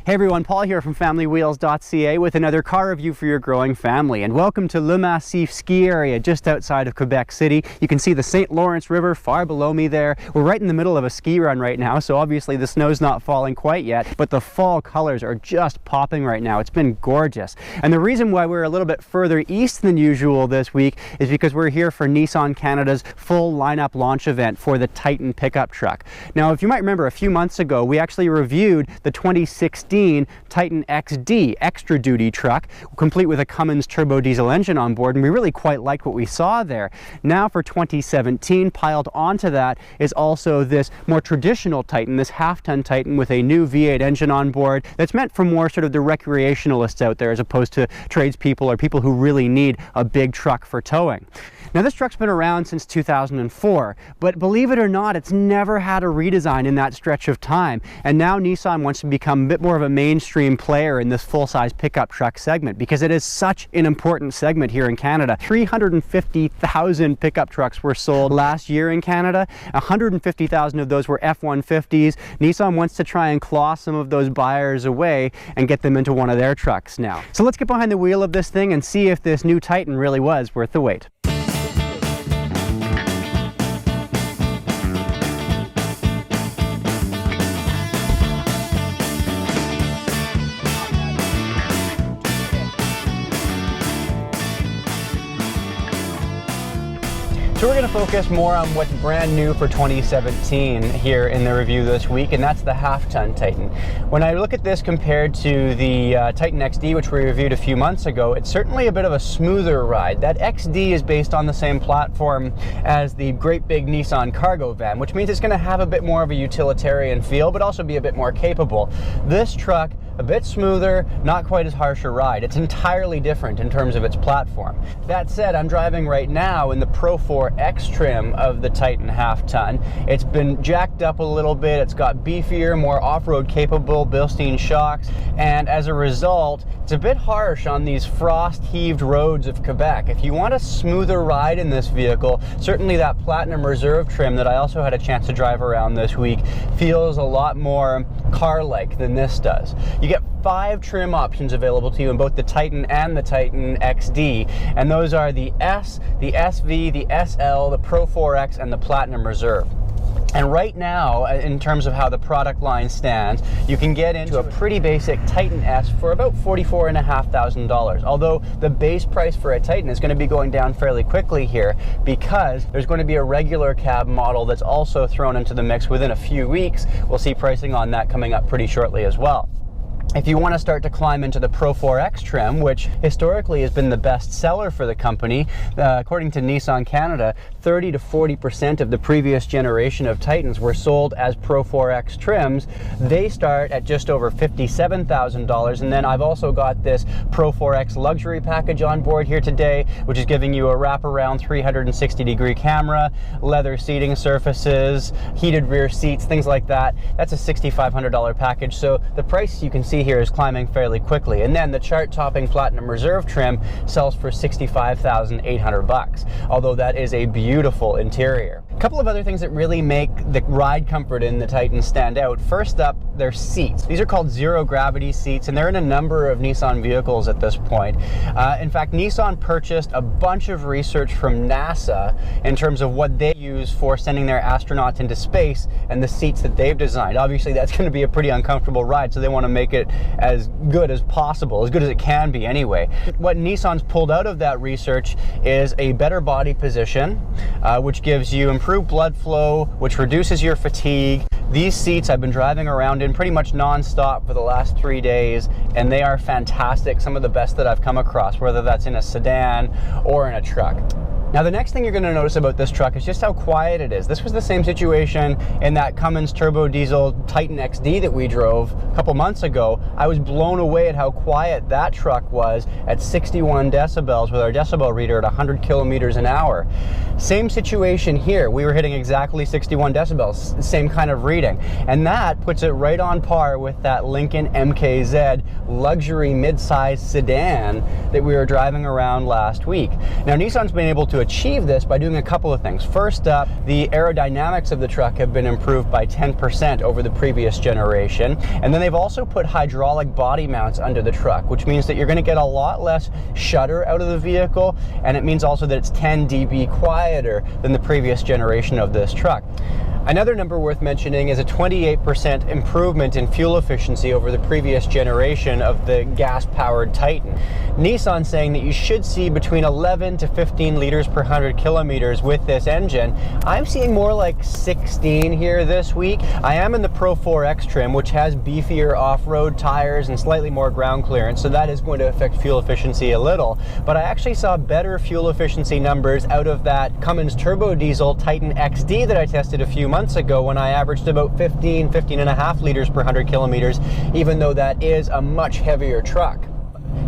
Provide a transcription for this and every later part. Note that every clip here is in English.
Hey everyone, Paul here from FamilyWheels.ca with another car review for your growing family. And welcome to Le Massif ski area just outside of Quebec City. You can see the St. Lawrence River far below me there. We're right in the middle of a ski run right now, so obviously the snow's not falling quite yet, but the fall colors are just popping right now. It's been gorgeous. And the reason why we're a little bit further east than usual this week is because we're here for Nissan Canada's full lineup launch event for the Titan pickup truck. Now, if you might remember, a few months ago, we actually reviewed the 2016 Titan XD extra duty truck, complete with a Cummins turbo diesel engine on board, and we really quite liked what we saw there. Now for 2017, piled onto that is also this more traditional Titan, this half-ton Titan with a new V8 engine on board that's meant for more sort of the recreationalists out there as opposed to tradespeople or people who really need a big truck for towing. Now this truck's been around since 2004, but believe it or not, it's never had a redesign in that stretch of time. And now Nissan wants to become a bit more of a mainstream player in this full-size pickup truck segment because it is such an important segment here in Canada. 350,000 pickup trucks were sold last year in Canada. 150,000 of those were F-150s. Nissan wants to try and claw some of those buyers away and get them into one of their trucks now. So let's get behind the wheel of this thing and see if this new Titan really was worth the wait. So we're going to focus more on what's brand new for 2017 here in the review this week, and that's the half-ton Titan. When I look at this compared to the Titan XD, which we reviewed a few months ago, it's certainly a bit of a smoother ride. That XD is based on the same platform as the great big Nissan cargo van, which means it's going to have a bit more of a utilitarian feel, but also be a bit more capable. This truck, a bit smoother, not quite as harsh a ride. It's entirely different in terms of its platform. That said, I'm driving right now in the Pro 4X trim of the Titan half-ton. It's been jacked up a little bit. It's got beefier, more off-road capable Bilstein shocks, and as a result, it's a bit harsh on these frost-heaved roads of Quebec. If you want a smoother ride in this vehicle, certainly that Platinum Reserve trim that I also had a chance to drive around this week feels a lot more car-like than this does. You get 5 trim options available to you in both the Titan and the Titan XD, and those are the S, the SV, the SL, the Pro 4X, and the Platinum Reserve. And right now, in terms of how the product line stands, you can get into a pretty basic Titan S for about $44,500. Although the base price for a Titan is going to be going down fairly quickly here because there's going to be a regular cab model that's also thrown into the mix within a few weeks. We'll see pricing on that coming up pretty shortly as well. If you want to start to climb into the Pro 4X trim, which historically has been the best seller for the company, according to Nissan Canada, 30 to 40% of the previous generation of Titans were sold as Pro 4X trims. They start at just over $57,000, and then I've also got this Pro 4X luxury package on board here today, which is giving you a wraparound 360-degree camera, leather seating surfaces, heated rear seats, things like that. That's a $6,500 package, so the price you can see here is climbing fairly quickly. And then the chart-topping Platinum Reserve trim sells for $65,800, although that is a beautiful interior. A couple of other things that really make the ride comfort in the Titan stand out. First up, their seats. These are called zero-gravity seats, and they're in a number of Nissan vehicles at this point. In fact, Nissan purchased a bunch of research from NASA in terms of what they use for sending their astronauts into space and the seats that they've designed. Obviously, that's going to be a pretty uncomfortable ride, so they want to make it as good as possible, as good as it can be anyway. What Nissan's pulled out of that research is a better body position, which gives you improved blood flow, which reduces your fatigue. These seats I've been driving around in pretty much non-stop for the last 3 days, and they are fantastic, some of the best that I've come across, whether that's in a sedan or in a truck. Now the next thing you're going to notice about this truck is just how quiet it is. This was the same situation in that Cummins turbo diesel Titan XD that we drove a couple months ago. I was blown away at how quiet that truck was at 61 decibels with our decibel reader at 100 kilometers an hour. Same situation here. We were hitting exactly 61 decibels, same kind of reading. And that puts it right on par with that Lincoln MKZ luxury mid-size sedan that we were driving around last week. Now Nissan's been able to achieve this by doing a couple of things. First up, the aerodynamics of the truck have been improved by 10% over the previous generation, and then they've also put hydraulic body mounts under the truck, which means that you're going to get a lot less shudder out of the vehicle, and it means also that it's 10 dB quieter than the previous generation of this truck. Another number worth mentioning is a 28% improvement in fuel efficiency over the previous generation of the gas-powered Titan. Nissan saying that you should see between 11 to 15 liters per 100 kilometers with this engine. I'm seeing more like 16 here this week. I am in the Pro 4X trim, which has beefier off-road tires and slightly more ground clearance, so that is going to affect fuel efficiency a little. But I actually saw better fuel efficiency numbers out of that Cummins turbo diesel Titan XD that I tested a few months ago, when I averaged about 15 and a half liters per 100 kilometers, even though that is a much heavier truck.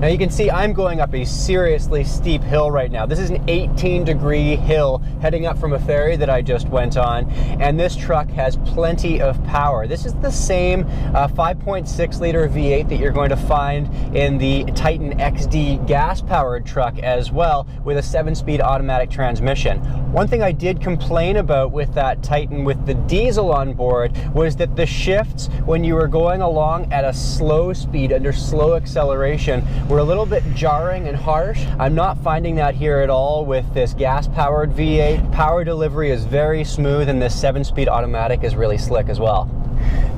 Now you can see I'm going up a seriously steep hill right now. This is an 18-degree hill heading up from a ferry that I just went on, and this truck has plenty of power. This is the same 5.6 liter V8 that you're going to find in the Titan XD gas-powered truck as well, with a 7-speed automatic transmission. One thing I did complain about with that Titan with the diesel on board was that the shifts when you were going along at a slow speed under slow acceleration were a little bit jarring and harsh. I'm not finding that here at all with this gas-powered V8. Power delivery is very smooth, and this 7-speed automatic is really slick as well.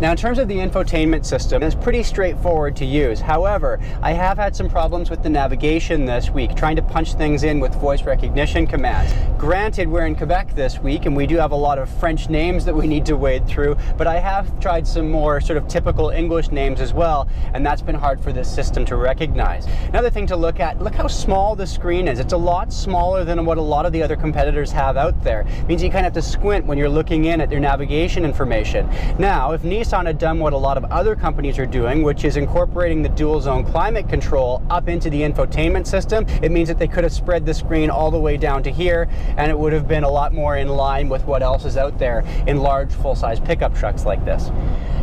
Now, in terms of the infotainment system, it's pretty straightforward to use. However, I have had some problems with the navigation this week, trying to punch things in with voice recognition commands. Granted, we're in Quebec this week, and we do have a lot of French names that we need to wade through, but I have tried some more sort of typical English names as well, and that's been hard for this system to recognize. Another thing to look at, look how small the screen is. It's a lot smaller than what a lot of the other competitors have out there. It means you kind of have to squint when you're looking in at their navigation information. Now, if Nissan had done what a lot of other companies are doing, which is incorporating the dual zone climate control up into the infotainment system, it means that they could have spread the screen all the way down to here, and it would have been a lot more in line with what else is out there in large full-size pickup trucks like this.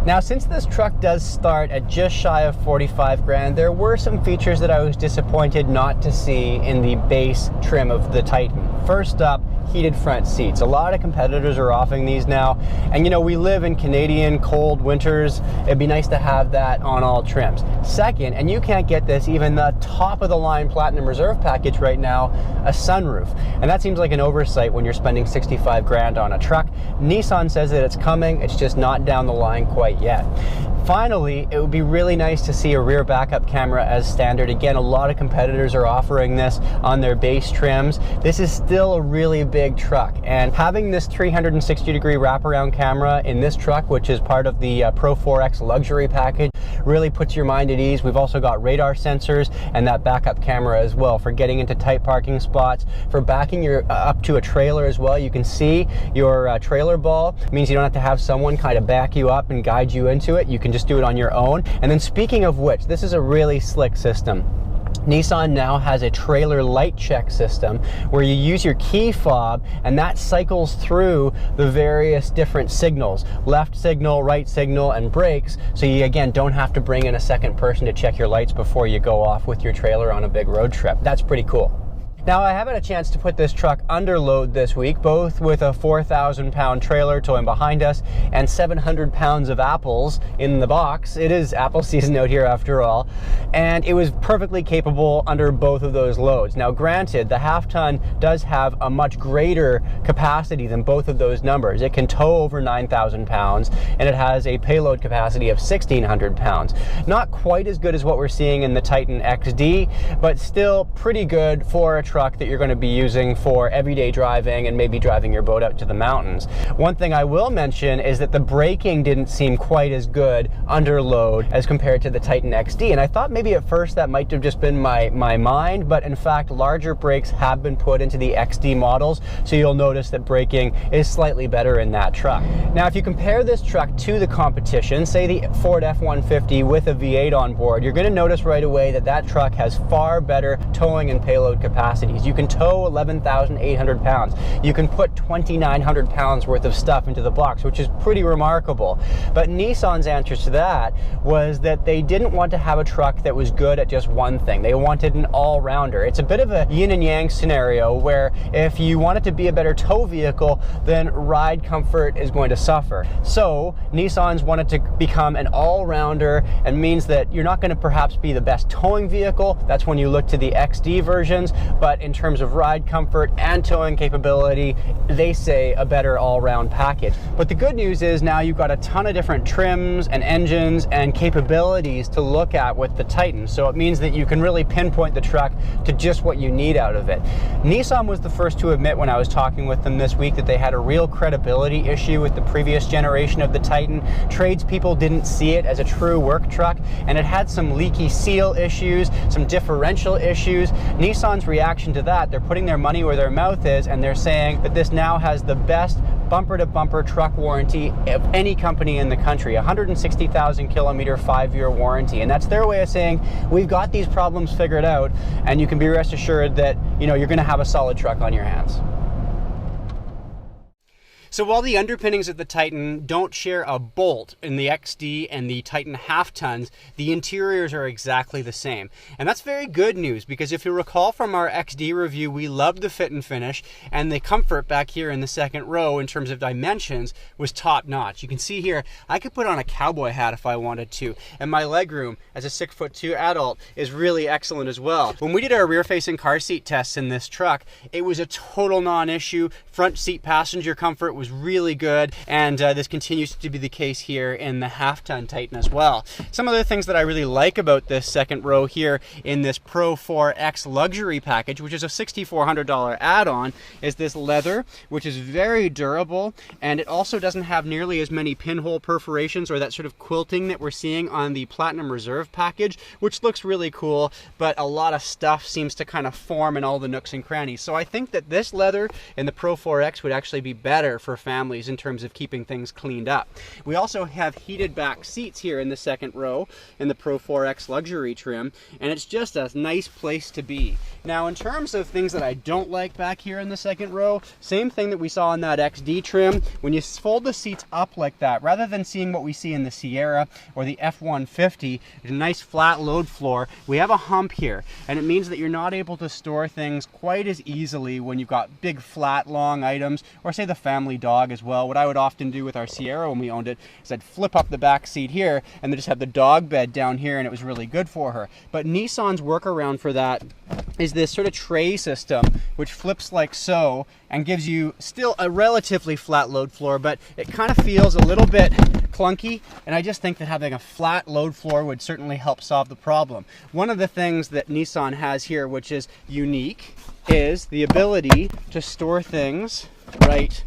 Now, since this truck does start at just shy of 45 grand, there were some features that I was disappointed not to see in the base trim of the Titan. First up, heated front seats. A lot of competitors are offering these now, and you know, we live in Canadian cold winters. It'd be nice to have that on all trims. Second, and you can't get this even the top of the line Platinum Reserve package right now, a sunroof. And that seems like an oversight when you're spending 65 grand on a truck. Nissan says that it's coming, it's just not down the line quite yet. Finally, it would be really nice to see a rear backup camera as standard. Again, a lot of competitors are offering this on their base trims. This is still a really big truck, and having this 360-degree wraparound camera in this truck, which is part of the Pro 4X luxury package, really puts your mind at ease. We've also got radar sensors and that backup camera as well for getting into tight parking spots, for backing your up to a trailer as well. You can see your trailer ball. It means you don't have to have someone kind of back you up and guide you into it. You can just do it on your own. And then, speaking of which, this is a really slick system. Nissan now has a trailer light check system where you use your key fob, and that cycles through the various different signals, left signal, right signal, and brakes, so you again don't have to bring in a second person to check your lights before you go off with your trailer on a big road trip. That's pretty cool. Now, I haven't had a chance to put this truck under load this week, both with a 4,000-pound trailer towing behind us and 700 pounds of apples in the box. It is apple season out here after all, and it was perfectly capable under both of those loads. Now, granted, the half-ton does have a much greater capacity than both of those numbers. It can tow over 9,000 pounds, and it has a payload capacity of 1,600 pounds. Not quite as good as what we're seeing in the Titan XD, but still pretty good for a truck that you're going to be using for everyday driving and maybe driving your boat out to the mountains. One thing I will mention is that the braking didn't seem quite as good under load as compared to the Titan XD, and I thought maybe at first that might have just been my mind, but in fact larger brakes have been put into the XD models, so you'll notice that braking is slightly better in that truck. Now, if you compare this truck to the competition, say the Ford F-150 with a V8 on board, you're going to notice right away that that truck has far better towing and payload capacity capacities. You can tow 11,800 pounds. You can put 2,900 pounds worth of stuff into the box, which is pretty remarkable. But Nissan's answer to that was that they didn't want to have a truck that was good at just one thing. They wanted an all-rounder. It's a bit of a yin and yang scenario where if you want it to be a better tow vehicle, then ride comfort is going to suffer. So Nissan's wanted to become an all-rounder, and means that you're not going to perhaps be the best towing vehicle. That's when you look to the XD versions, but in terms of ride comfort and towing capability, they say a better all-round package. But the good news is now you've got a ton of different trims and engines and capabilities to look at with the Titan. So it means that you can really pinpoint the truck to just what you need out of it. Nissan was the first to admit when I was talking with them this week that they had a real credibility issue with the previous generation of the Titan. Tradespeople didn't see it as a true work truck, and it had some leaky seal issues, some differential issues. Nissan's reaction to that, they're putting their money where their mouth is, and they're saying that this now has the best bumper-to-bumper truck warranty of any company in the country. 160,000 kilometer 5-year warranty, and that's their way of saying we've got these problems figured out, and you can be rest assured that you're going to have a solid truck on your hands. So while the underpinnings of the Titan don't share a bolt in the XD and the Titan half tons, the interiors are exactly the same. And that's very good news, because if you recall from our XD review, we loved the fit and finish, and the comfort back here in the second row in terms of dimensions was top notch. You can see here, I could put on a cowboy hat if I wanted to, and my legroom as a 6'2" adult is really excellent as well. When we did our rear facing car seat tests in this truck, it was a total non-issue. Front seat passenger comfort was really good, and this continues to be the case here in the half-ton Titan as well. Some other things that I really like about this second row here in this Pro 4X luxury package, which is a $6,400 add-on, is this leather, which is very durable, and it also doesn't have nearly as many pinhole perforations or that sort of quilting that we're seeing on the Platinum Reserve package, which looks really cool, but a lot of stuff seems to kind of form in all the nooks and crannies. So I think that this leather in the Pro 4X would actually be better for families in terms of keeping things cleaned up. We also have heated back seats here in the second row in the Pro 4X luxury trim, and it's just a nice place to be. Now, in terms of things that I don't like back here in the second row, same thing that we saw in that XD trim. When you fold the seats up like that, rather than seeing what we see in the Sierra or the F-150, a nice flat load floor, we have a hump here, and it means that you're not able to store things quite as easily when you've got big flat long items, or say the family dog as well. What I would often do with our Sierra when we owned it is I'd flip up the back seat here and then just have the dog bed down here, and it was really good for her. But Nissan's workaround for that is this sort of tray system which flips like so and gives you still a relatively flat load floor, but it kind of feels a little bit clunky, and I just think that having a flat load floor would certainly help solve the problem. One of the things that Nissan has here which is unique is the ability to store things right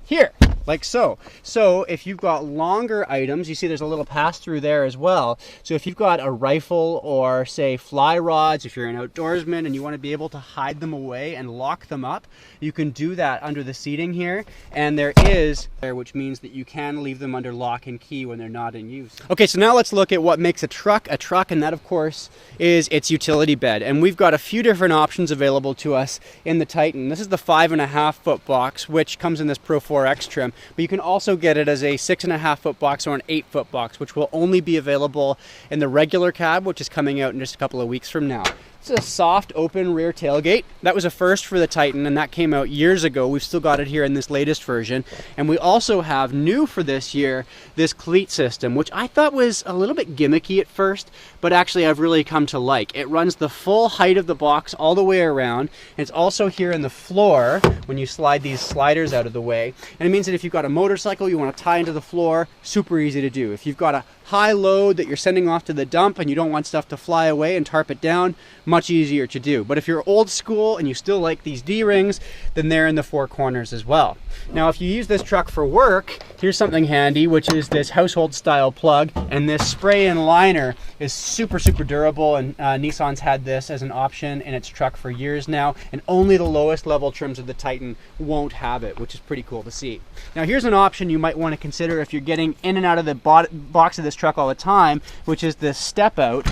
here, like so. So if you've got longer items, you see there's a little pass through there as well. So if you've got a rifle or say fly rods, if you're an outdoorsman and you want to be able to hide them away and lock them up, you can do that under the seating here. And there is there, which means that you can leave them under lock and key when they're not in use. Okay, so now let's look at what makes a truck, and that of course is its utility bed. And we've got a few different options available to us in the Titan. This is the 5.5 foot box, which comes in this Pro 4X trim, but you can also get it as a 6.5 foot box or an 8 foot box, which will only be available in the regular cab, which is coming out in just a couple of weeks from now. It's a soft open rear tailgate. That was a first for the Titan, and that came out years ago. We've still got it here in this latest version. And we also have new for this year, this cleat system, which I thought was a little bit gimmicky at first, but actually I've really come to like. It runs the full height of the box all the way around. And it's also here in the floor when you slide these sliders out of the way. And it means that if you've got a motorcycle you want to tie into the floor, super easy to do. If you've got a high load that you're sending off to the dump and you don't want stuff to fly away and tarp it down, much easier to do. But if you're old school and you still like these D-rings, then they're in the four corners as well. Now, if you use this truck for work, here's something handy, which is this household style plug, and this spray-in liner is super durable, and Nissan's had this as an option in its truck for years now, and only the lowest level trims of the Titan won't have it, which is pretty cool to see. Now, here's an option you might want to consider if you're getting in and out of the box of this truck all the time, which is this step out.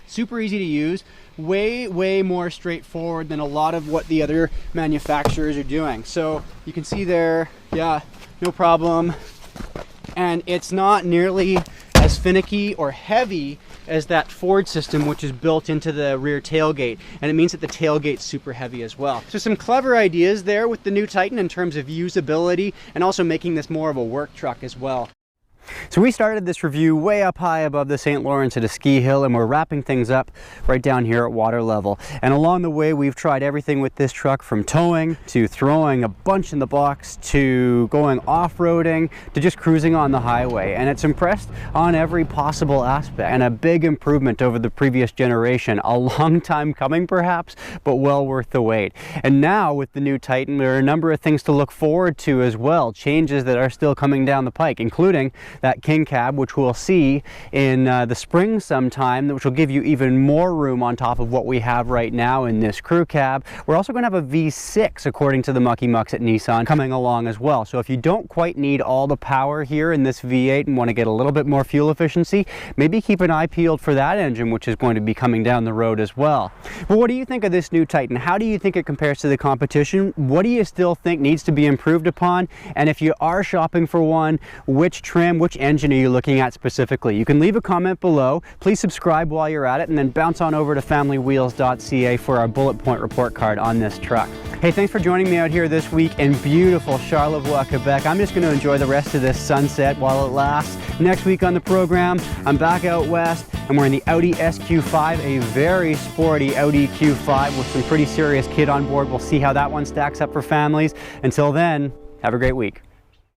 Super easy to use, way more straightforward than a lot of what the other manufacturers are doing. So you can see there, yeah, no problem. And it's not nearly as finicky or heavy as that Ford system, which is built into the rear tailgate, and it means that the tailgate's super heavy as well. So some clever ideas there with the new Titan in terms of usability and also making this more of a work truck as well. So we started this review way up high above the St. Lawrence at a ski hill, and we're wrapping things up right down here at water level. And along the way, we've tried everything with this truck, from towing to throwing a bunch in the box to going off-roading to just cruising on the highway. And it's impressed on every possible aspect, and a big improvement over the previous generation. A long time coming perhaps, but well worth the wait. And now with the new Titan, there are a number of things to look forward to as well. Changes that are still coming down the pike, including that king cab, which we'll see in the spring sometime, which will give you even more room on top of what we have right now in this crew cab. We're also going to have a V6, according to the Mucky Mucks at Nissan, coming along as well. So if you don't quite need all the power here in this V8 and want to get a little bit more fuel efficiency, maybe keep an eye peeled for that engine, which is going to be coming down the road as well. But what do you think of this new Titan? How do you think it compares to the competition? What do you still think needs to be improved upon? And if you are shopping for one, which trim, which engine are you looking at specifically? You can leave a comment below. Please subscribe while you're at it, and then bounce on over to familywheels.ca for our bullet point report card on this truck. Hey, thanks for joining me out here this week in beautiful Charlevoix, Quebec. I'm just going to enjoy the rest of this sunset while it lasts. Next week on the program, I'm back out west, and we're in the Audi SQ5, a very sporty Audi Q5 with some pretty serious kit on board. We'll see how that one stacks up for families. Until then, have a great week.